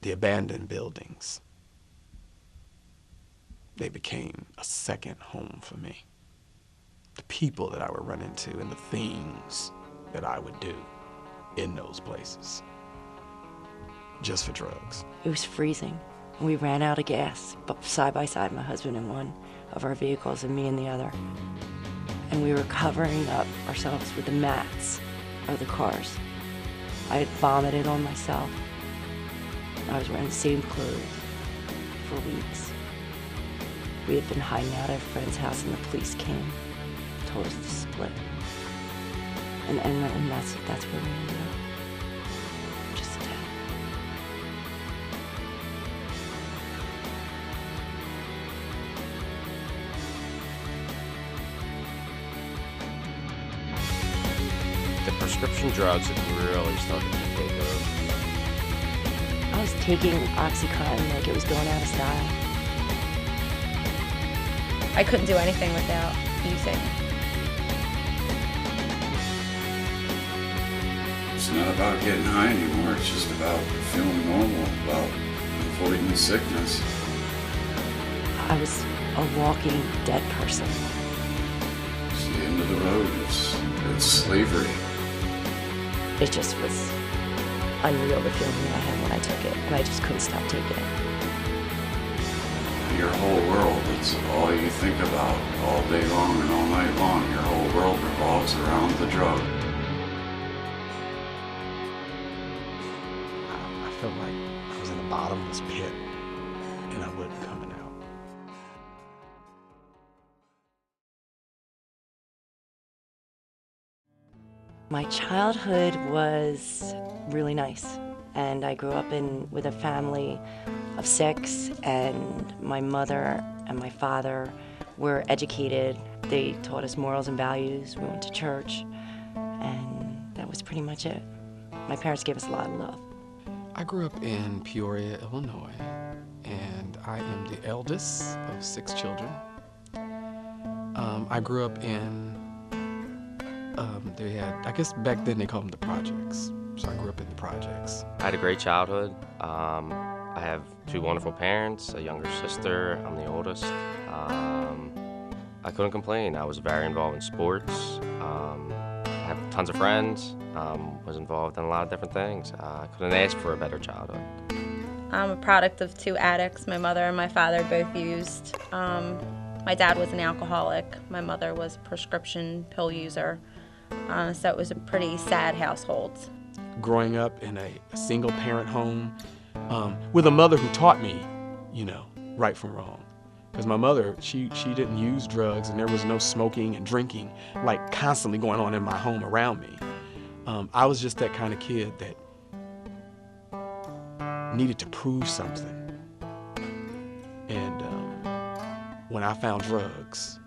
the abandoned buildings, they became a second home for me. The people that I would run into and the things that I would do in those places, just for drugs. It was freezing. We ran out of gas, but side by side, my husband in one of our vehicles and me in the other. And we were covering up ourselves with the mats of the cars. I had vomited on myself. I was wearing the same clothes for weeks. We had been hiding out at a friend's house and the police came, told us to split. And that's where we ended up. Just dead. The prescription drugs had really started to take over. I was taking OxyContin like it was going out of style. I couldn't do anything without using. It's not about getting high anymore, it's just about feeling normal, about avoiding the sickness. I was a walking dead person. It's the end of the road, it's slavery. It just was unreal, the feeling that I had when I took it, and I just couldn't stop taking it. Your whole world, it's all you think about all day long and all night long. Your whole world revolves around the drug. I felt like I was in a bottomless pit and I wasn't coming out. My childhood was really nice, and I grew up with a family of 6, and my mother and my father were educated. They taught us morals and values. We went to church, and that was pretty much it. My parents gave us a lot of love. I grew up in Peoria, Illinois, and I am the eldest of 6 children. I grew up in, I guess back then they called them the projects. So I grew up in the projects. I had a great childhood. I have 2 wonderful parents, a younger sister. I'm the oldest. I couldn't complain. I was very involved in sports. I have tons of friends. Was involved in a lot of different things. I couldn't ask for a better childhood. I'm a product of 2 addicts. My mother and my father both used. My dad was an alcoholic. My mother was a prescription pill user. So it was a pretty sad household. Growing up in a single parent home with a mother who taught me, right from wrong. Because my mother, she didn't use drugs, and there was no smoking and drinking like constantly going on in my home around me. I was just that kind of kid that needed to prove something. And when I found drugs,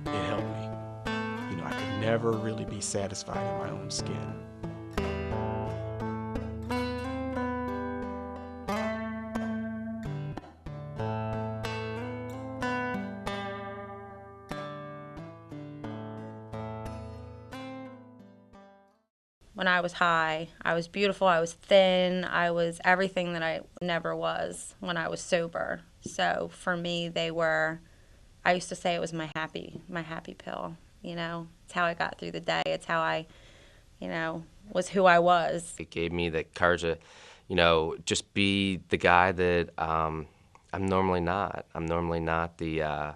it helped me. I could never really be satisfied in my own skin. When I was high, I was beautiful, I was thin, I was everything that I never was when I was sober. So for me, I used to say it was my happy pill, It's how I got through the day. It's how I, was who I was. It gave me the courage to, just be the guy that I'm normally not. I'm normally not the,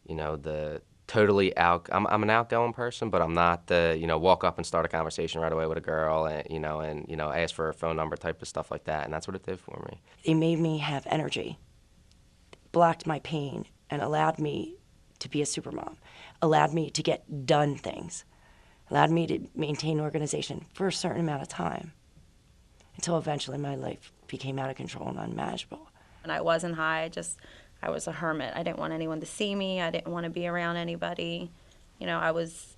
the totally I'm an outgoing person, but I'm not the, walk up and start a conversation right away with a girl and ask for a phone number type of stuff like that. And that's what it did for me. It made me have energy, blocked my pain, and allowed me to be a supermom, allowed me to get done things, allowed me to maintain organization for a certain amount of time until eventually my life became out of control and unmanageable. And I wasn't high, I was a hermit. I didn't want anyone to see me. I didn't want to be around anybody. I was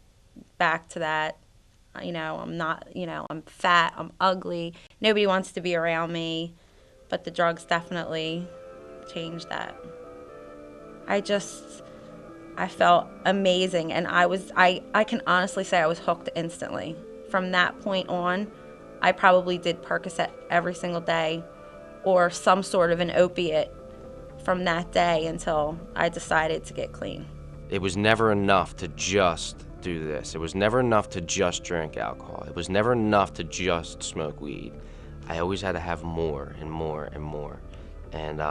back to that, I'm not, I'm fat, I'm ugly. Nobody wants to be around me, but the drugs definitely changed that. I felt amazing, and I can honestly say I was hooked instantly. From that point on, I probably did Percocet every single day, or some sort of an opiate from that day until I decided to get clean. It was never enough to just do this. It was never enough to just drink alcohol. It was never enough to just smoke weed. I always had to have more and more and more. And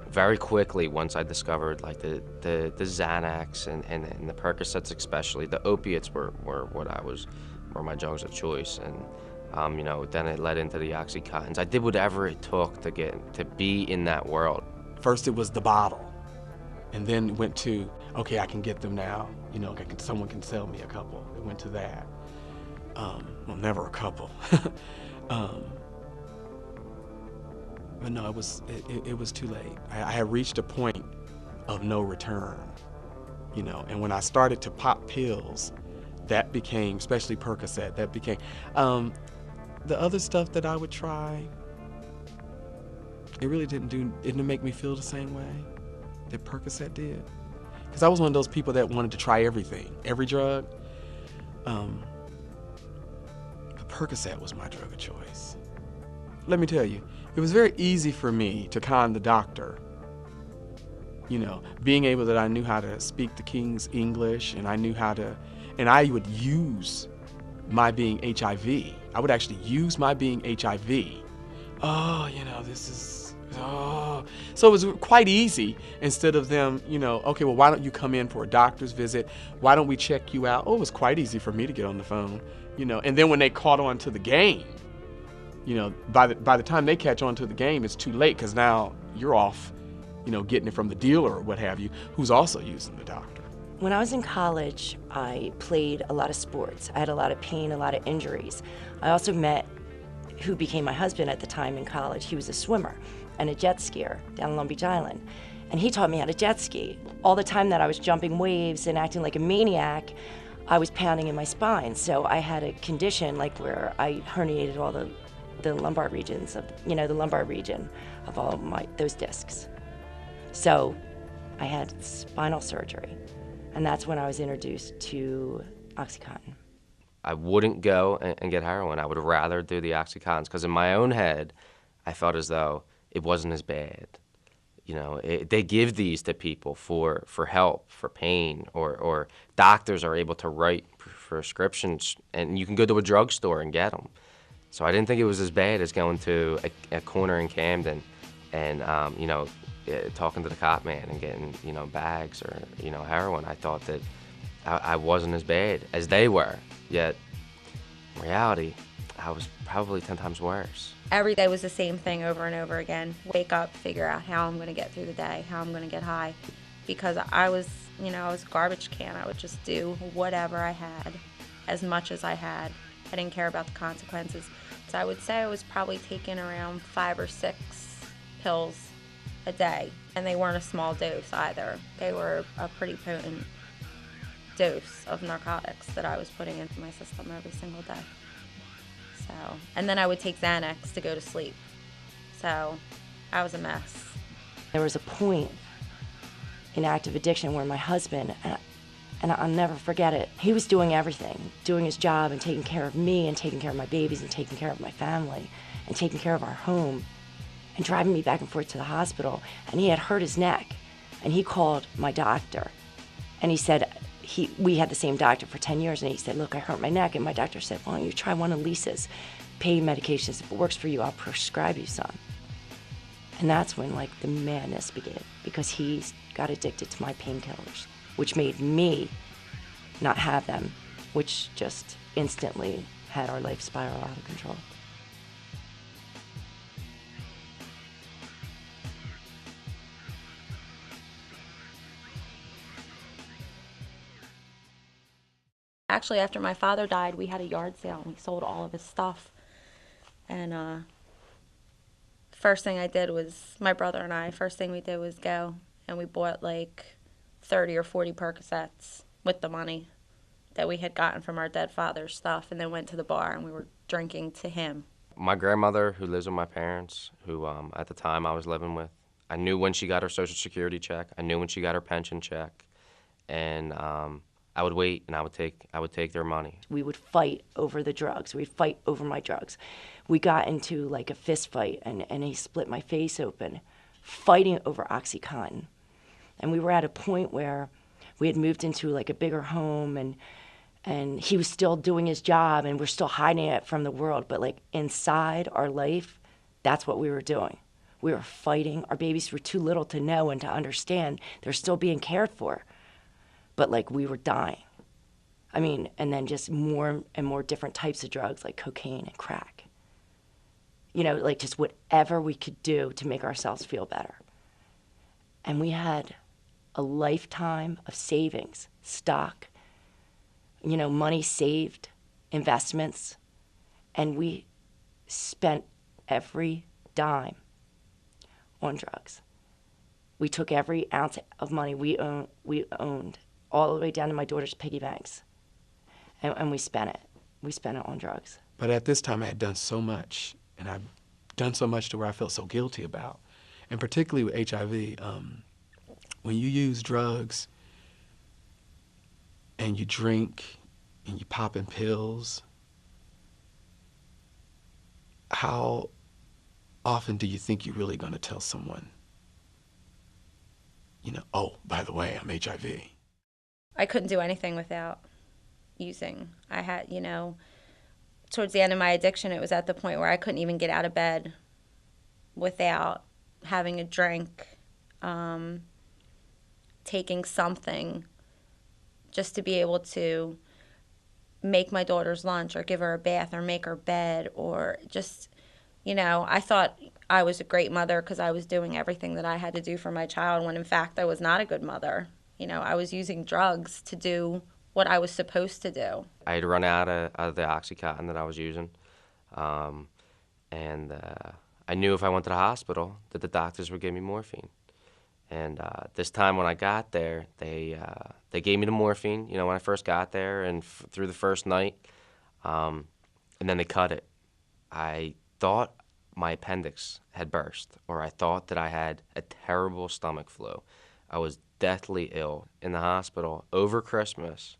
very quickly, once I discovered like the Xanax and the Percocets especially, the opiates were my drugs of choice. And you know, then it led into the Oxycontins. I did whatever it took to be in that world. First it was the bottle, and then it went to, okay, I can get them now. You know, someone can sell me a couple. It went to that. Well, never a couple. But no, it was too late. I had reached a point of no return, you know. And when I started to pop pills, that became, especially Percocet, that became the other stuff that I would try. It really didn't make me feel the same way that Percocet did. Because I was one of those people that wanted to try everything, every drug. But Percocet was my drug of choice. Let me tell you, it was very easy for me to con the doctor. You know, being able that I knew how to speak the King's English, and I would use my being HIV. I would actually use my being HIV. Oh, you know, so it was quite easy, instead of them, you know, okay, well, why don't you come in for a doctor's visit? Why don't we check you out? Oh, it was quite easy for me to get on the phone, you know. And then when they caught on to the game, you know, by the time they catch on to the game, it's too late, because now you're off, you know, getting it from the dealer or what have you, who's also using the doctor. When I was in college, I played a lot of sports. I had a lot of pain, a lot of injuries. I also met who became my husband at the time in college. He was a swimmer and a jet skier down on Long Beach Island. And he taught me how to jet ski. All the time that I was jumping waves and acting like a maniac, I was pounding in my spine. So I had a condition like where I herniated all the lumbar regions of, you know, the lumbar region of all those discs. So I had spinal surgery. And that's when I was introduced to Oxycontin. I wouldn't go and get heroin. I would rather do the Oxycontins, because in my own head, I felt as though it wasn't as bad. You know, they give these to people for help, for pain, or doctors are able to write prescriptions, and you can go to a drugstore and get them. So I didn't think it was as bad as going to a corner in Camden and, you know, talking to the cop man and getting, you know, bags or, you know, heroin. I thought that I wasn't as bad as they were, yet in reality, I was probably 10 times worse. Every day was the same thing over and over again. Wake up, figure out how I'm going to get through the day, how I'm going to get high. Because I was, you know, I was a garbage can. I would just do whatever I had, as much as I had. I didn't care about the consequences. So I would say I was probably taking around 5 or 6 pills a day. And they weren't a small dose either. They were a pretty potent dose of narcotics that I was putting into my system every single day. So, and then I would take Xanax to go to sleep. So I was a mess. There was a point in active addiction where my husband, and I'll never forget it, he was doing everything, doing his job and taking care of me and taking care of my babies and taking care of my family and taking care of our home and driving me back and forth to the hospital. And he had hurt his neck, and he called my doctor, and he said, we had the same doctor for 10 years, and he said, look, I hurt my neck. And my doctor said, why don't you try one of Lisa's pain medications? If it works for you, I'll prescribe you some. And that's when, like, the madness began, because he got addicted to my painkillers, which made me not have them, which just instantly had our life spiral out of control. Actually, after my father died, we had a yard sale and we sold all of his stuff. And first thing I did was, my brother and I, first thing we did was go and we bought like 30 or 40 Percocets with the money that we had gotten from our dead father's stuff, and then went to the bar and we were drinking to him. My grandmother, who lives with my parents, who at the time I was living with, I knew when she got her Social Security check. I knew when she got her pension check. And I would wait and I would take their money. We would fight over the drugs. We'd fight over my drugs. We got into like a fist fight, and he split my face open, fighting over OxyContin. And we were at a point where we had moved into like a bigger home, and he was still doing his job, and we're still hiding it from the world. But like inside our life, that's what we were doing. We were fighting. Our babies were too little to know and to understand. They're still being cared for. But like we were dying. I mean, and then just more and more different types of drugs like cocaine and crack. You know, like just whatever we could do to make ourselves feel better. And we had a lifetime of savings, stock, you know, money saved, investments, and we spent every dime on drugs. We took every ounce of money we owned all the way down to my daughter's piggy banks, and we spent it. We spent it on drugs. But at this time, I had done so much, and I've done so much to where I felt so guilty about, and particularly with HIV. When you use drugs and you drink and you pop in pills, how often do you think you're really going to tell someone, you know, oh, by the way, I'm HIV? I couldn't do anything without using. I had, you know, towards the end of my addiction, it was at the point where I couldn't even get out of bed without having a drink, taking something just to be able to make my daughter's lunch or give her a bath or make her bed, or just, you know, I thought I was a great mother because I was doing everything that I had to do for my child, when in fact I was not a good mother. You know, I was using drugs to do what I was supposed to do. I had run out of the OxyContin that I was using, and I knew if I went to the hospital that the doctors would give me morphine. And this time when I got there, they gave me the morphine, you know, when I first got there and through the first night, and then they cut it. I thought my appendix had burst, or I thought that I had a terrible stomach flu. I was deathly ill in the hospital over Christmas,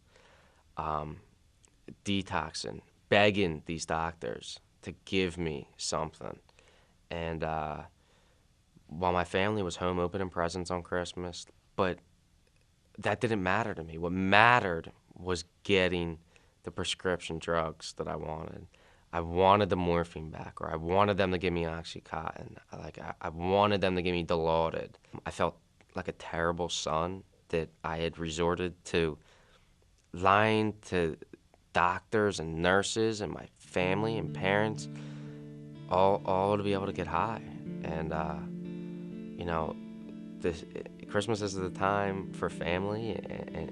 detoxing, begging these doctors to give me something. And while my family was home opening presents on Christmas, but that didn't matter to me. What mattered was getting the prescription drugs that I wanted. I wanted the morphine back, or I wanted them to give me OxyContin. I wanted them to give me Dilaudid. I felt like a terrible son that I had resorted to lying to doctors and nurses and my family and parents, all to be able to get high. And you know, Christmas is the time for family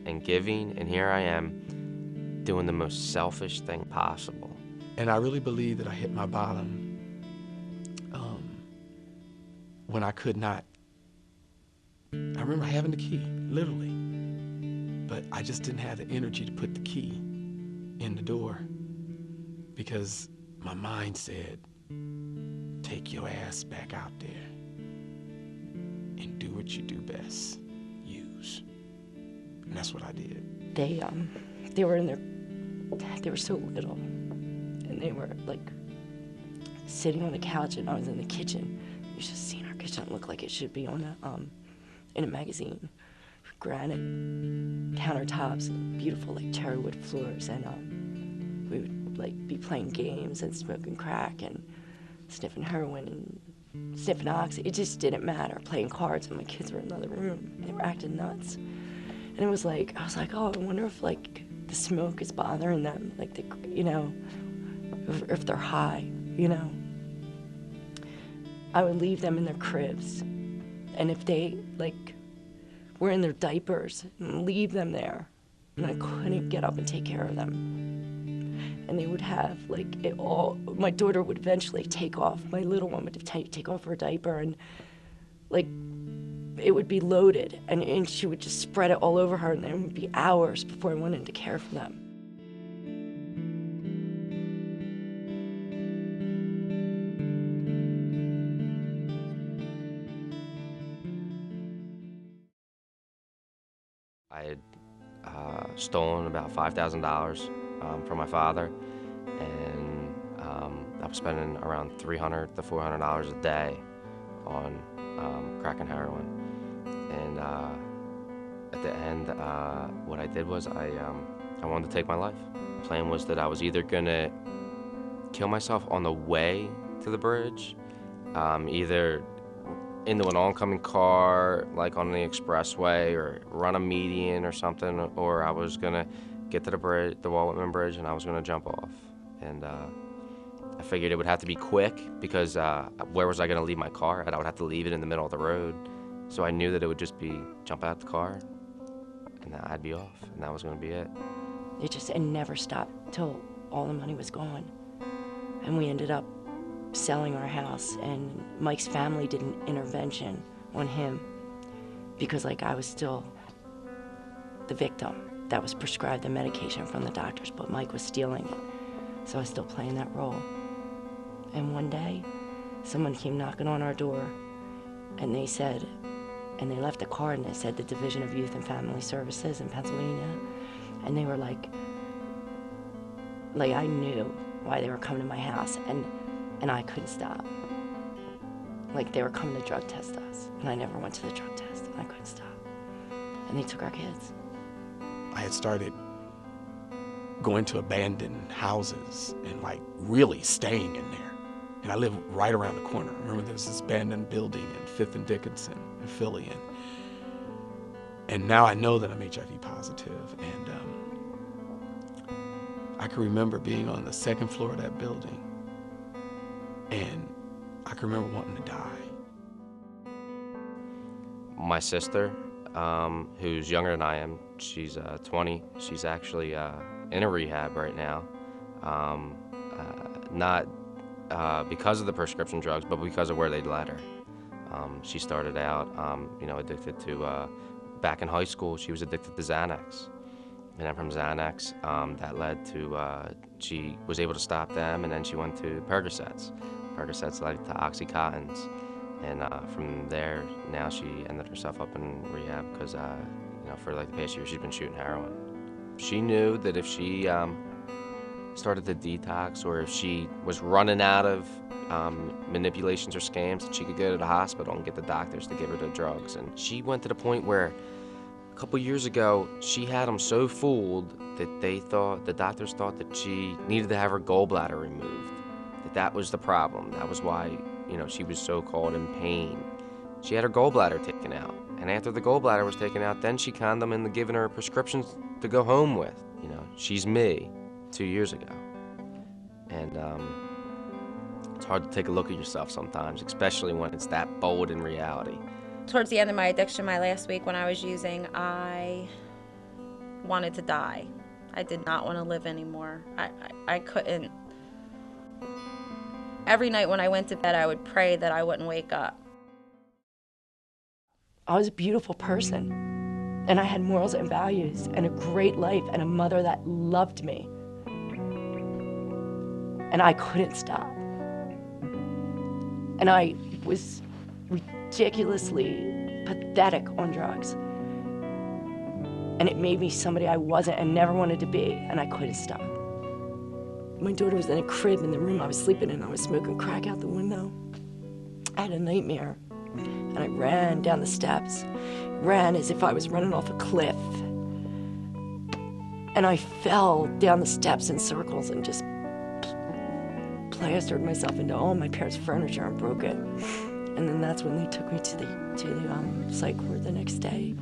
and giving, and here I am doing the most selfish thing possible. And I really believe that I hit my bottom when I could not. I remember having the key, literally, but I just didn't have the energy to put the key in the door because my mind said, take your ass back out there and do what you do best, use. And that's what I did. They were so little, and they were like sitting on the couch, and I was in the kitchen. You should have seen our kitchen look like it should be on in a magazine. Granite countertops and beautiful like cherry wood floors, and we would like be playing games and smoking crack and sniffing heroin and sniffing oxy. It just didn't matter. Playing cards, and my kids were in another room. They were acting nuts, and it was like I was like, oh, I wonder if like the smoke is bothering them, like the, you know, if they're high, you know. I would leave them in their cribs, and if they like were in their diapers, and leave them there, and I couldn't get up and take care of them. And they would have like it all. My daughter would eventually take off. My little one would take off her diaper, and like it would be loaded, and she would just spread it all over her, and then it would be hours before I went in to care for them. I had stolen about $5,000 from my father, and I was spending around $300 to $400 a day on crack and heroin. And at the end, what I did was I wanted to take my life. The plan was that I was either gonna kill myself on the way to the bridge, either into an oncoming car, like on the expressway, or run a median or something, or I was gonna get to the bridge, the Walt Whitman Bridge, and I was gonna jump off. And I figured it would have to be quick because where was I gonna leave my car? I would have to leave it in the middle of the road. So I knew that it would just be jump out the car, and I'd be off, and that was gonna be it. It never stopped till all the money was gone. And we ended up selling our house, and Mike's family did an intervention on him because, like, I was still the victim that was prescribed the medication from the doctors, but Mike was stealing it, so I was still playing that role. And one day, someone came knocking on our door, and they said, and they left a card, and it said the Division of Youth and Family Services in Pennsylvania, and they were like I knew why they were coming to my house, and I couldn't stop. Like, they were coming to drug test us, and I never went to the drug test, and I couldn't stop. And they took our kids. I had started going to abandoned houses and, like, really staying in there. And I live right around the corner. I remember there's this abandoned building in 5th and Dickinson in Philly. And now I know that I'm HIV positive. And I can remember being on the 2nd floor of that building. And I can remember wanting to die. My sister, who's younger than I am, she's 20. She's actually in a rehab right now. Not because of the prescription drugs, but because of where they led her. She started out, addicted to, back in high school, she was addicted to Xanax. And then from Xanax, that led to, she was able to stop them, and then she went to Percocets. Percocets led to Oxycontins. And from there, now she ended herself up in rehab because, for like the past year, she's been shooting heroin. She knew that if she started to detox, or if she was running out of manipulations or scams, that she could go to the hospital and get the doctors to give her the drugs. And she went to the point where a couple years ago, she had them so fooled that the doctors thought that she needed to have her gallbladder removed. That was the problem. That was why, she was so-called in pain. She had her gallbladder taken out. And after the gallbladder was taken out, then she conned them into giving her prescriptions to go home with. She's me 2 years ago. And it's hard to take a look at yourself sometimes, especially when it's that bold in reality. Towards the end of my addiction, my last week when I was using, I wanted to die. I did not want to live anymore. I couldn't. Every night when I went to bed, I would pray that I wouldn't wake up. I was a beautiful person, and I had morals and values and a great life and a mother that loved me. And I couldn't stop. And I was ridiculously pathetic on drugs. And it made me somebody I wasn't and never wanted to be, and I couldn't stop. My daughter was in a crib in the room I was sleeping in. I was smoking crack out the window. I had a nightmare, and I ran down the steps, ran as if I was running off a cliff. And I fell down the steps in circles and just plastered myself into all my parents' furniture and broke it. And then that's when they took me to the psych ward the next day.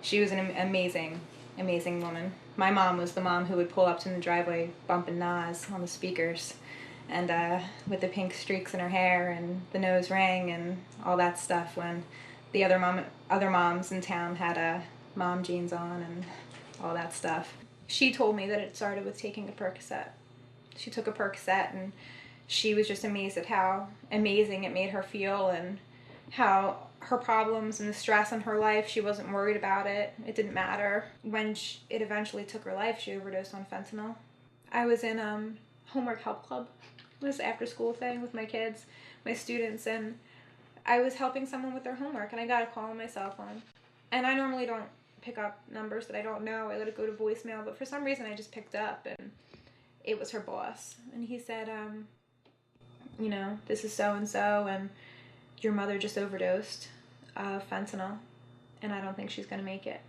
She was an amazing woman. My mom was the mom who would pull up to the driveway bumping Nas on the speakers, and with the pink streaks in her hair and the nose ring and all that stuff, when the other moms in town had mom jeans on and all that stuff. She told me that it started with taking a Percocet. She took a Percocet, and she was just amazed at how amazing it made her feel, and how her problems and the stress in her life, she wasn't worried about it. It didn't matter. When it eventually took her life, she overdosed on fentanyl. I was in homework help club, this after school thing with my kids, my students, and I was helping someone with their homework, and I got a call on my cell phone. And I normally don't pick up numbers that I don't know. I let it go to voicemail, but for some reason I just picked up, and it was her boss. And he said, this is so-and-so, and your mother just overdosed of fentanyl, and I don't think she's going to make it.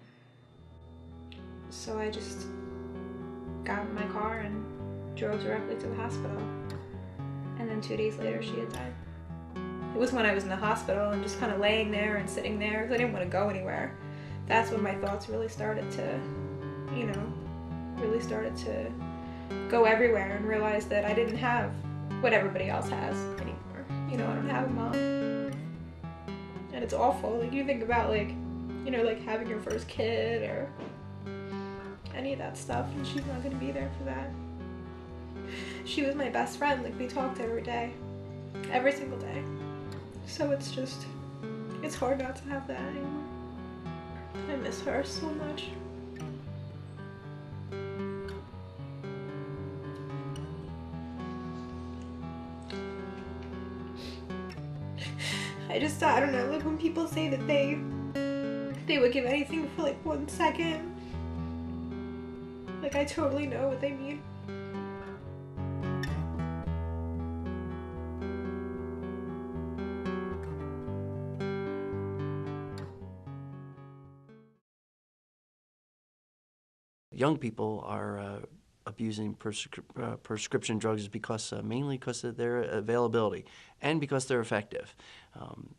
So I just got in my car and drove directly to the hospital. And then 2 days later, she had died. It was when I was in the hospital and just kind of laying there and sitting there because I didn't want to go anywhere. That's when my thoughts really started to, go everywhere, and realize that I didn't have what everybody else has anymore. I don't have a mom. And it's awful. Like, you think about, like having your first kid or any of that stuff, and she's not going to be there for that. She was my best friend. Like, we talked every day. Every single day. So it's hard not to have that anymore. I miss her so much. I don't know, like when people say that they would give anything for like 1 second, like I totally know what they mean. Young people are abusing prescription drugs mainly because of their availability and because they're effective.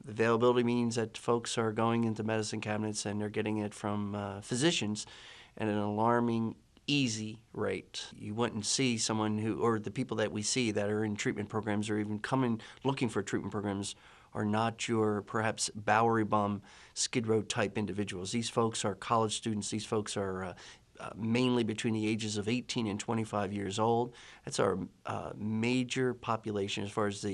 Availability means that folks are going into medicine cabinets and they're getting it from physicians at an alarming, easy rate. You wouldn't see someone or the people that we see that are in treatment programs or even coming looking for treatment programs are not your perhaps Bowery Bum, Skid Row type individuals. These folks are college students. These folks are mainly between the ages of 18 and 25 years old. That's our major population as far as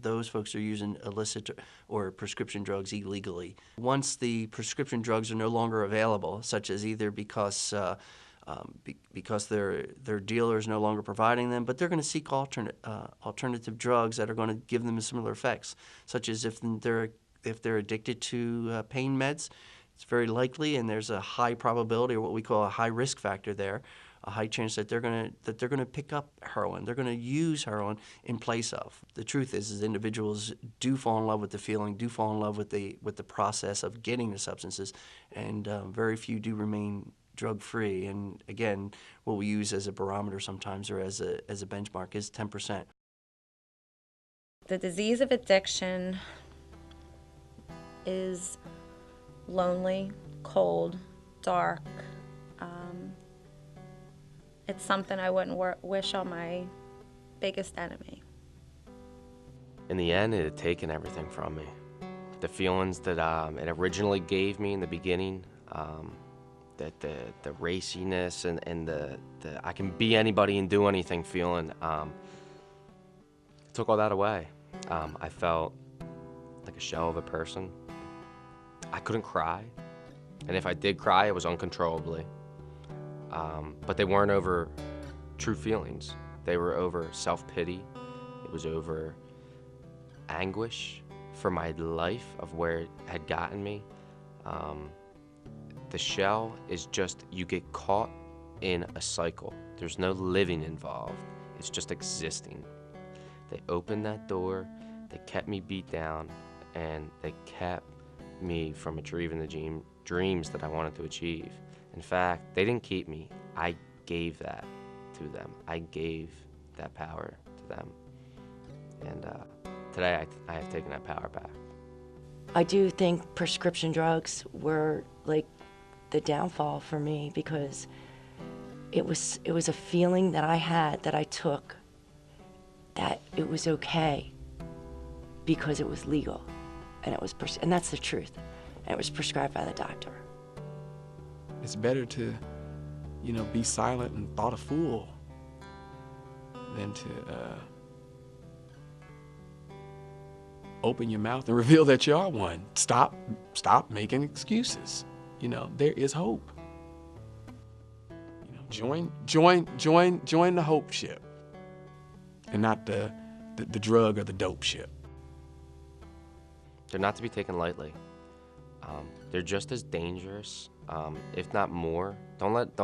those folks are using illicit or prescription drugs illegally. Once the prescription drugs are no longer available, such as either because their dealer is no longer providing them, but they're going to seek alternative drugs that are going to give them similar effects, such as if they're addicted to pain meds. It's very likely, and there's a high probability, or what we call a high risk factor there, a high chance that they're going to pick up heroin. They're going to use heroin in place of. The truth is individuals do fall in love with the feeling, do fall in love with the process of getting the substances, and very few do remain drug-free. And again, what we use as a barometer sometimes, or as a benchmark, is 10%. The disease of addiction is lonely, cold, dark. It's something I wouldn't wish on my biggest enemy. In the end, it had taken everything from me. The feelings that it originally gave me in the beginning, that the raciness and the I can be anybody and do anything feeling, took all that away. I felt like a shell of a person. I couldn't cry, and if I did cry, it was uncontrollably. But they weren't over true feelings. They were over self-pity. It was over anguish for my life of where it had gotten me. The shell is just, you get caught in a cycle. There's no living involved. It's just existing. They opened that door, they kept me beat down, and they kept me from achieving the dreams that I wanted to achieve. In fact, they didn't keep me. I gave that to them. I gave that power to them. And today I have taken that power back. I do think prescription drugs were like the downfall for me, because it was a feeling that I had, that I took, that it was okay because it was legal, and it was and that's the truth, and it was prescribed by the doctor. It's better to, be silent and thought a fool than to open your mouth and reveal that you are one. Stop making excuses. You know, there is hope. You know, join the hope ship, and not the drug or the dope ship. They're not to be taken lightly. They're just as dangerous, if not more. Don't let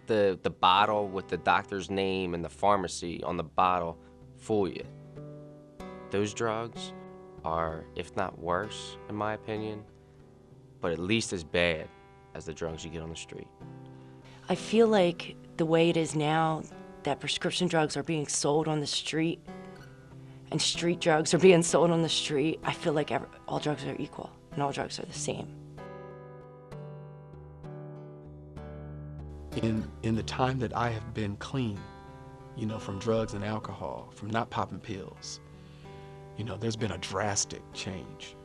the bottle with the doctor's name and the pharmacy on the bottle fool you. Those drugs are, if not worse, in my opinion, but at least as bad as the drugs you get on the street. I feel like the way it is now, that prescription drugs are being sold on the street and street drugs are being sold on the street, I feel like all drugs are equal and all drugs are the same. In the time that I have been clean, you know, from drugs and alcohol, from not popping pills, you know, there's been a drastic change,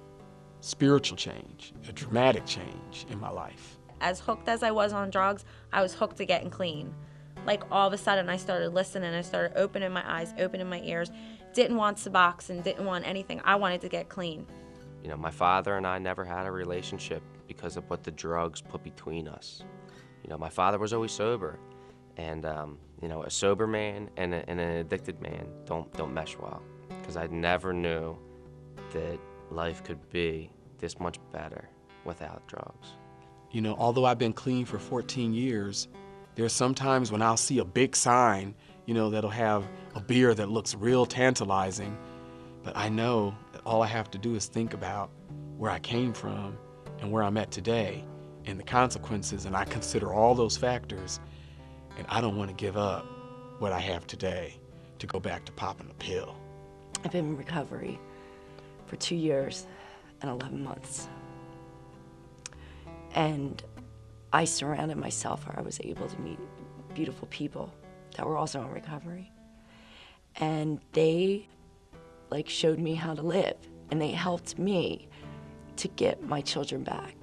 spiritual change, a dramatic change in my life. As hooked as I was on drugs, I was hooked to getting clean. Like all of a sudden I started listening, I started opening my eyes, opening my ears, didn't want Suboxone, didn't want anything. I wanted to get clean. You know, my father and I never had a relationship because of what the drugs put between us. You know, my father was always sober, and you know, a sober man and an addicted man don't mesh well, because I never knew that life could be this much better without drugs. You know, although I've been clean for 14 years, there's sometimes when I'll see a big sign, you know, that'll have a beer that looks real tantalizing, but I know that all I have to do is think about where I came from and where I'm at today and the consequences, and I consider all those factors, and I don't want to give up what I have today to go back to popping a pill. I've been in recovery for 2 years and 11 months. And I surrounded myself, or I was able to meet beautiful people that were also in recovery. And they showed me how to live, and they helped me to get my children back.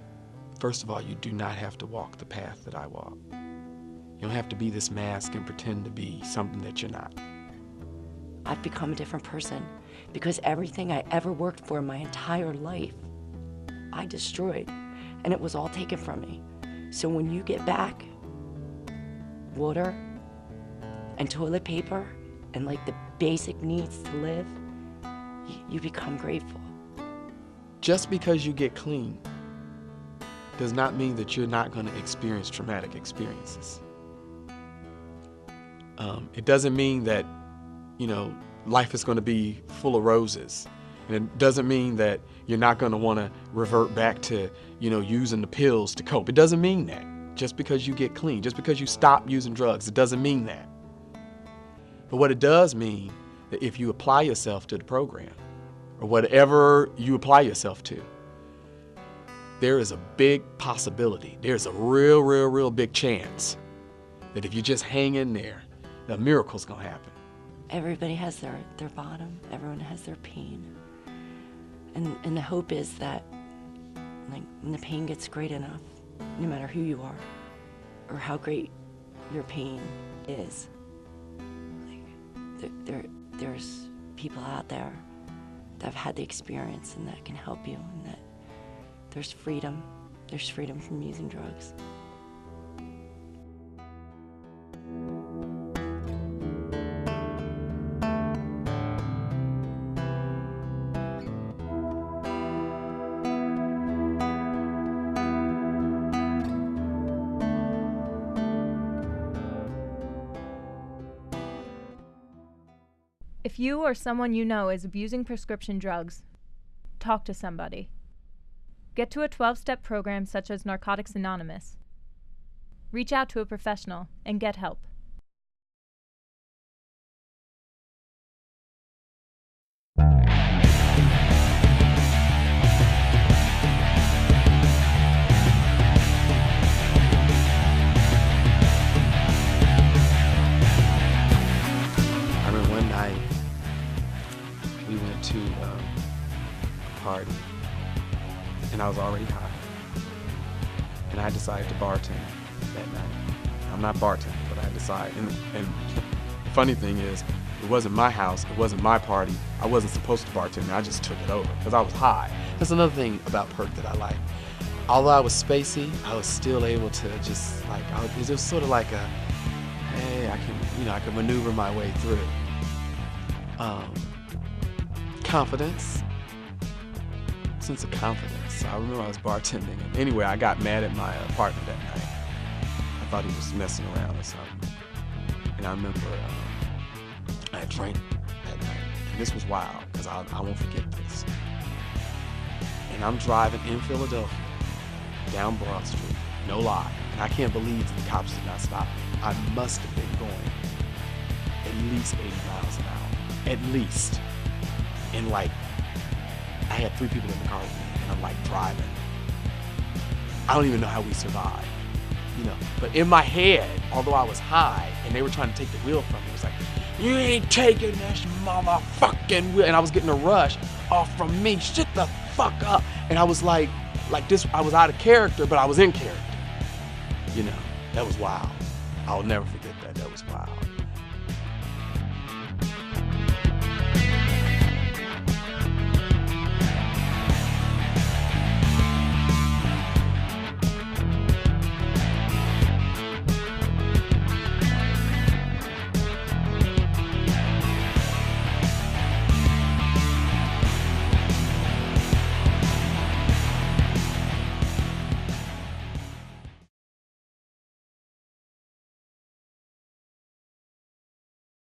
First of all, you do not have to walk the path that I walk. You don't have to be this mask and pretend to be something that you're not. I've become a different person because everything I ever worked for in my entire life, I destroyed, and it was all taken from me. So when you get back water and toilet paper and the basic needs to live, you become grateful. Just because you get clean does not mean that you're not going to experience traumatic experiences. It doesn't mean that, you know, life is going to be full of roses. And it doesn't mean that you're not going to want to revert back to, you know, using the pills to cope. It doesn't mean that. Just because you get clean, just because you stop using drugs, it doesn't mean that. But what it does mean that if you apply yourself to the program, or whatever you apply yourself to, there is a big possibility, there's a real big chance that if you just hang in there, a miracle's gonna happen. Everybody has their bottom, everyone has their pain. And the hope is that when the pain gets great enough, no matter who you are or how great your pain is, there's people out there that have had the experience and that can help you, and that there's freedom from using drugs. If you or someone you know is abusing prescription drugs, talk to somebody. Get to a 12-step program such as Narcotics Anonymous. Reach out to a professional and get help. I remember one night we went to a party, and I was already high, and I decided to bartend that night. I'm not bartending, but I decided, and funny thing is, it wasn't my house, it wasn't my party. I wasn't supposed to bartend, I just took it over because I was high. That's another thing about Perk that I like. Although I was spacey, I was still able to just like, it was sort of like a, hey, I can maneuver my way through. Confidence, sense of confidence. I remember I was bartending, and anyway, I got mad at my partner that night. I thought he was messing around or something. And I remember I had drank that night, and this was wild, because I won't forget this. And I'm driving in Philadelphia, down Broad Street, no lie, and I can't believe the cops did not stop me. I must have been going at least 80 miles an hour, at least. And like, I had 3 people in the car with me, and I'm like driving. I don't even know how we survived, you know. But in my head, although I was high, and they were trying to take the wheel from me, it was like, you ain't taking this motherfucking wheel. And I was getting a rush off from me, shut the fuck up. And I was like this, I was out of character, but I was in character. You know, that was wild. I'll never forget that, that was wild.